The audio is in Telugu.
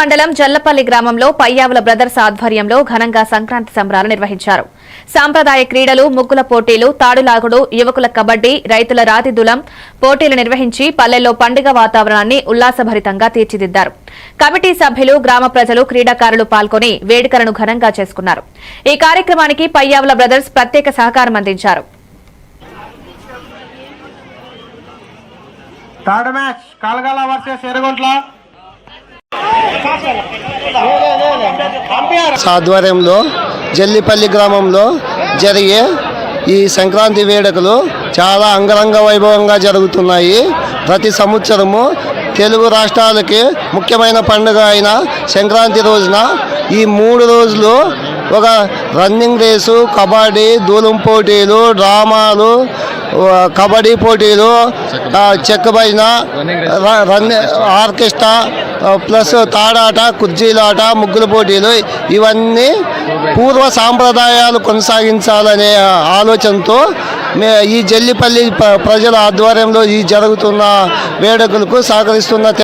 మండలం జల్లపల్లి గ్రామంలో పయ్యావుల బ్రదర్స్ ఆధ్వర్యంలో ఘనంగా సంక్రాంతి సంబరాలు నిర్వహించారు. సాంప్రదాయ క్రీడలు, ముగ్గుల పోటీలు, తాడులాగుడు, యువకుల కబడ్డీ, రైతుల రాతిదులం పోటీలు నిర్వహించి పల్లెల్లో పండుగ వాతావరణాన్ని ఉల్లాసభరితంగా తీర్చిదిద్దారు. కమిటీ సభ్యులు, గ్రామ ప్రజలు, క్రీడాకారులు పాల్గొని వేడుకలను ఘనంగా చేసుకున్నారు. ఈ కార్యక్రమానికి పయ్యావుల బ్రదర్స్ ప్రత్యేక సహకారం అందించారు. ఆధ్వర్యంలో జల్లిపల్లి గ్రామంలో జరిగే ఈ సంక్రాంతి వేడుకలు చాలా అంగరంగ వైభవంగా జరుగుతున్నాయి. ప్రతి సంవత్సరము తెలుగు రాష్ట్రాలకి ముఖ్యమైన పండుగ అయిన సంక్రాంతి రోజున ఈ 3 రోజులు ఒక రన్నింగ్ రేసు, కబడ్డీ, దూలం పోటీలు, డ్రామాలు, కబడ్డీ పోటీలు, చెక్క భజన, ఆర్కెస్ట్రా, ప్లస్ తాడాట, కుర్చీలాట, ముగ్గుల పోటీలు, ఇవన్నీ పూర్వ సాంప్రదాయాలు కొనసాగించాలనే ఆలోచనతో ఈ జల్లిపల్లి ప్రజల ఆధ్వర్యంలో ఈ జరుగుతున్న వేడుకలకు సహకరిస్తున్న